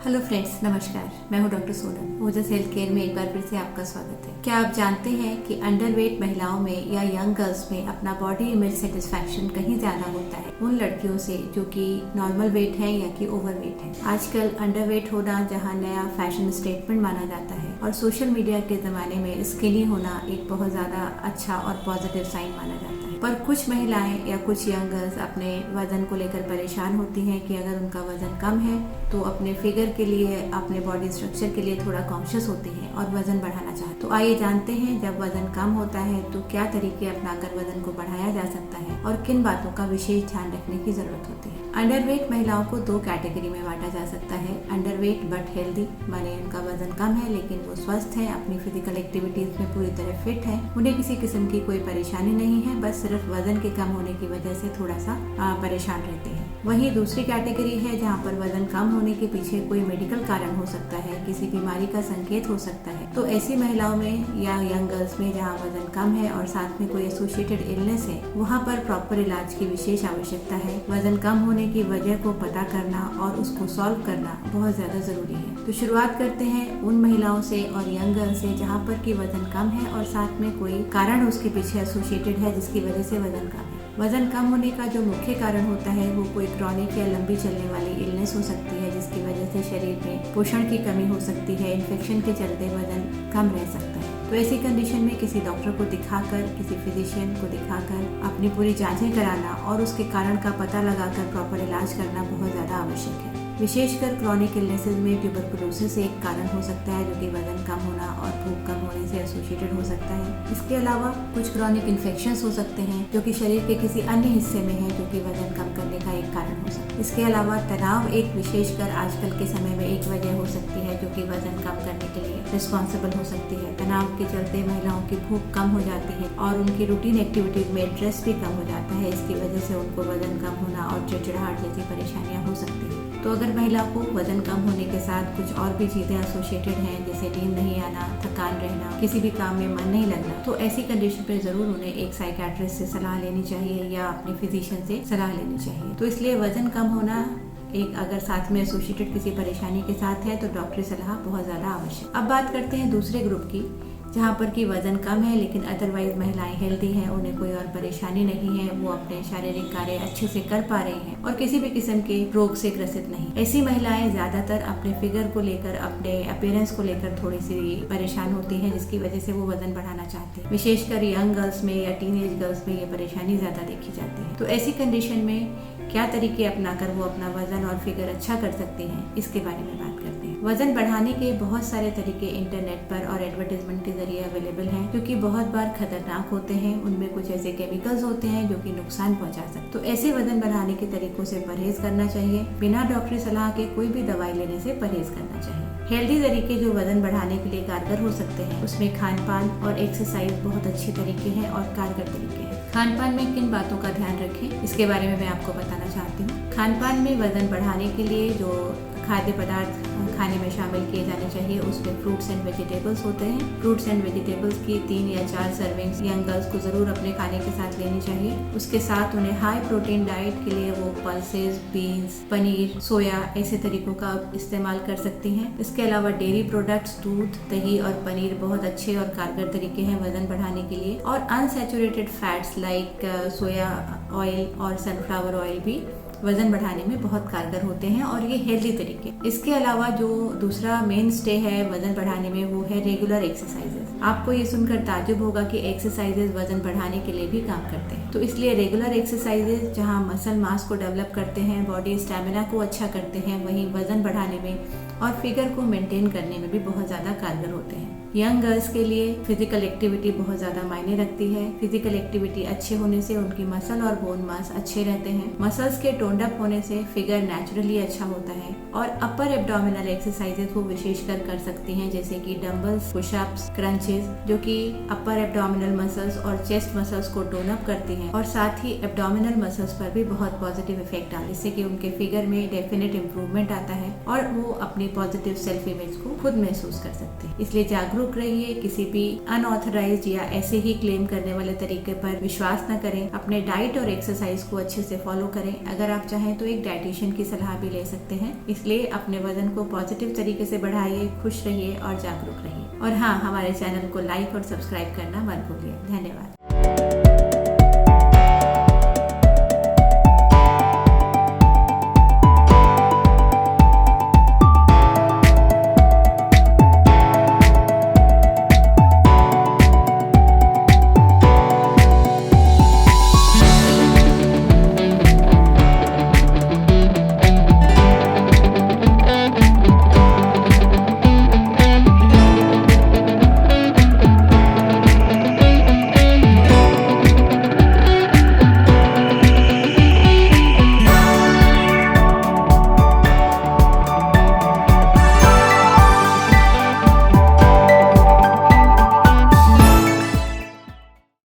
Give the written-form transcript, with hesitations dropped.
Hello friends, नमस्कार। मैं हूं डॉक्टर सोनल। ओजस हेल्थ केयर में एक बार फिर से आपका स्वागत है। क्या आप जानते हैं कि अंडरवेट महिलाओं में या यंग गर्ल्स में अपना बॉडी इमेज सेटिस्फैक्शन कहीं ज्यादा होता है उन लड़कियों से जो कि नॉर्मल वेट है या कि ओवरवेट है। आजकल अंडरवेट होना जहां नया फैशन स्टेटमेंट माना जाता है और सोशल मीडिया के जमाने में स्किनी होना एक बहुत ज्यादा अच्छा और पॉजिटिव साइन माना जाता है। पर कुछ महिलाएं या कुछ यंग गर्ल्स अपने वजन को लेकर परेशान होती हैं कि अगर उनका वजन कम है तो अपने फिगर के लिए, अपने बॉडी स्ट्रक्चर के लिए थोड़ा कॉन्शियस होती हैं और वजन बढ़ाना चाहते। तो आइए जानते हैं जब वजन कम होता है तो क्या तरीके अपनाकर वजन को बढ़ाया जा सकता है और किन बातों का विशेष ध्यान रखने की जरूरत होती है। अंडरवेट महिलाओं को दो कैटेगरी में बांटा जा सकता है। अंडरवेट बट हेल्दी, माने उनका वजन कम है लेकिन वो स्वस्थ है, अपनी फिजिकल एक्टिविटीज में पूरी तरह फिट है, उन्हें किसी किस्म की कोई परेशानी नहीं है, बस सिर्फ वजन के कम होने की वजह से थोड़ा सा परेशान रहते हैं। वहीं दूसरी कैटेगरी है जहाँ पर वजन कम होने के पीछे कोई मेडिकल कारण हो सकता है, किसी बीमारी का संकेत हो सकता है। तो ऐसी महिलाओं में या यंग गर्ल्स में जहाँ वजन कम है और साथ में कोई एसोसिएटेड इलनेस है, वहाँ पर प्रॉपर इलाज की विशेष आवश्यकता है। वजन कम होने की वजह को पता करना और उसको सॉल्व करना बहुत ज्यादा जरूरी है। तो शुरुआत करते हैं उन महिलाओं से और यंग गर्ल्स से जहाँ पर की वजन कम है और साथ में कोई कारण उसके पीछे एसोसिएटेड है जिसकी वजह से वजन कम है। वजन कम होने का जो मुख्य कारण होता है वो कोई क्रॉनिक या लंबी चलने वाली इलनेस हो सकती है जिसकी वजह से शरीर में पोषण की कमी हो सकती है, इन्फेक्शन के चलते वजन कम रह सकता है। तो ऐसी कंडीशन में किसी डॉक्टर को दिखाकर, किसी फिजिशियन को दिखाकर अपनी पूरी जांचें कराना और उसके कारण का पता लगाकर प्रॉपर इलाज करना बहुत ज्यादा आवश्यक है। विशेषकर क्रॉनिक इलनेसेस में ट्यूबरकुलोसिस एक कारण हो सकता है जो कि वजन कम होना और भूख कम होने से एसोसिएटेड हो सकता है। इसके अलावा कुछ क्रॉनिक इन्फेक्शंस हो सकते हैं जो कि शरीर के किसी अन्य हिस्से में है जो कि वजन कम करने का एक कारण हो सकता है। इसके अलावा तनाव एक विशेषकर आजकल के समय में एक वजह हो सकती है जो कि वजन कम करने के लिए रिस्पॉन्सिबल हो सकती है। तनाव के चलते महिलाओं की भूख कम हो जाती है और उनकी रूटीन एक्टिविटीज में इंटरेस्ट भी कम हो जाता है। इसकी वजह से उनको वजन कम होना और चिड़चिड़ाहट जैसी परेशानियां हो सकती है। तो अगर महिला को वजन कम होने के साथ कुछ और भी चीजें एसोसिएटेड हैं जैसे नींद नहीं आना, थकान रहना, किसी भी काम में मन नहीं लगना, तो ऐसी कंडीशन पे जरूर उन्हें एक साइकियाट्रिस्ट से सलाह लेनी चाहिए या अपने फिजिशियन से सलाह लेनी चाहिए। तो इसलिए वजन कम होना एक अगर साथ में एसोसिएटेड किसी परेशानी के साथ है तो डॉक्टरी सलाह बहुत ज्यादा आवश्यक। अब बात करते हैं दूसरे ग्रुप की जहाँ पर की वजन कम है लेकिन अदरवाइज महिलाएं हेल्दी हैं, उन्हें कोई और परेशानी नहीं है, वो अपने शारीरिक कार्य अच्छे से कर पा रही हैं और किसी भी किस्म के रोग से ग्रसित नहीं। ऐसी महिलाएं ज्यादातर अपने फिगर को लेकर, अपने अपीयरेंस को लेकर थोड़ी सी परेशान होती हैं जिसकी वजह से वो वजन बढ़ाना चाहती है। विशेषकर यंग गर्ल्स में या टीनेज गर्ल्स में ये परेशानी ज्यादा देखी जाती है। तो ऐसी कंडीशन में क्या तरीके अपनाकर वो अपना वजन और फिगर अच्छा कर सकती हैं, इसके बारे में बात करते हैं। वजन बढ़ाने के बहुत सारे तरीके इंटरनेट पर और एडवर्टाइजमेंट के जरिए अवेलेबल हैं जो कि बहुत बार खतरनाक होते हैं। उनमें कुछ ऐसे केमिकल्स होते हैं जो कि नुकसान पहुंचा सकते। तो ऐसे वजन बढ़ाने के तरीकों से परहेज करना चाहिए। बिना डॉक्टरी सलाह के कोई भी दवाई लेने से परहेज करना चाहिए। हेल्दी तरीके जो वजन बढ़ाने के लिए कारगर हो सकते हैं उसमें खान पान और एक्सरसाइज बहुत अच्छे तरीके हैं और कारगर तरीके हैं। खान पान में किन बातों का ध्यान रखें इसके बारे में मैं आपको बताना चाहती हूँ। खान पान में वजन बढ़ाने के लिए जो खाद्य पदार्थ खाने में शामिल किए जाने चाहिए उसमें फ्रूट्स एंड वेजिटेबल्स होते हैं। फ्रूट्स एंड वेजिटेबल्स की 3 या 4 सर्विंग्स यंग गर्ल्स को जरूर अपने खाने के साथ लेनी चाहिए। उसके साथ उन्हें हाई प्रोटीन डाइट के लिए वो पल्सेस, बीन्स, पनीर, सोया ऐसे तरीकों का इस्तेमाल कर सकती हैं। इसके अलावा डेयरी प्रोडक्ट्स, दूध, दही और पनीर बहुत अच्छे और कारगर तरीके हैं वजन बढ़ाने के लिए। और unsaturated fats like soya oil और सनफ्लावर ऑयल भी वजन बढ़ाने में बहुत कारगर होते हैं और ये हेल्दी तरीके। इसके अलावा जो दूसरा मेन स्टे है वजन बढ़ाने में वो है रेगुलर एक्सरसाइजेस। आपको ये सुनकर ताज्जुब होगा कि एक्सरसाइजेस वजन बढ़ाने के लिए भी काम करते हैं। तो इसलिए रेगुलर एक्सरसाइजेस जहाँ मसल मास को डेवलप करते हैं, बॉडी स्टेमिना को अच्छा करते हैं, वहीं वजन बढ़ाने में और फिगर को मेंटेन करने में भी बहुत ज्यादा कारगर होते हैं। यंग गर्ल्स के लिए फिजिकल एक्टिविटी बहुत ज्यादा मायने रखती है। फिजिकल एक्टिविटी अच्छे होने से उनकी मसल और बोन मास अच्छे रहते हैं। मसल्स के टोन्ड अप होने से फिगर नेचुरली अच्छा होता है। और अपर एब्डोमिनल एक्सरसाइजेस वो विशेषकर कर सकती हैं जैसे कि डंबल्स, पुशअप्स, क्रंचेस, स्ट्रेचेस जो कि अपर एब्डोमिनल मसल्स और चेस्ट मसल्स को टोन अप करती हैं और साथ ही एब्डोमिनल मसल्स पर भी बहुत पॉजिटिव इफेक्ट डालने जिससे कि उनके फिगर में डेफिनेट इम्प्रूवमेंट आता है और वो अपनी पॉजिटिव सेल्फ इमेज को खुद महसूस कर सकते हैं। इसलिए जागरूक रहिए, किसी भी अनऑथराइज्ड या ऐसे ही क्लेम करने वाले तरीके पर विश्वास न करें, अपने डाइट और एक्सरसाइज को अच्छे से फॉलो करें। अगर आप चाहें तो एक डाइटिशियन की सलाह भी ले सकते हैं। इसलिए अपने वजन को पॉजिटिव तरीके से बढ़ाइए, खुश रहिए और जागरूक रहिए। और हाँ, हमारे चैनल को लाइक और सब्सक्राइब करना मत भूलिए। धन्यवाद।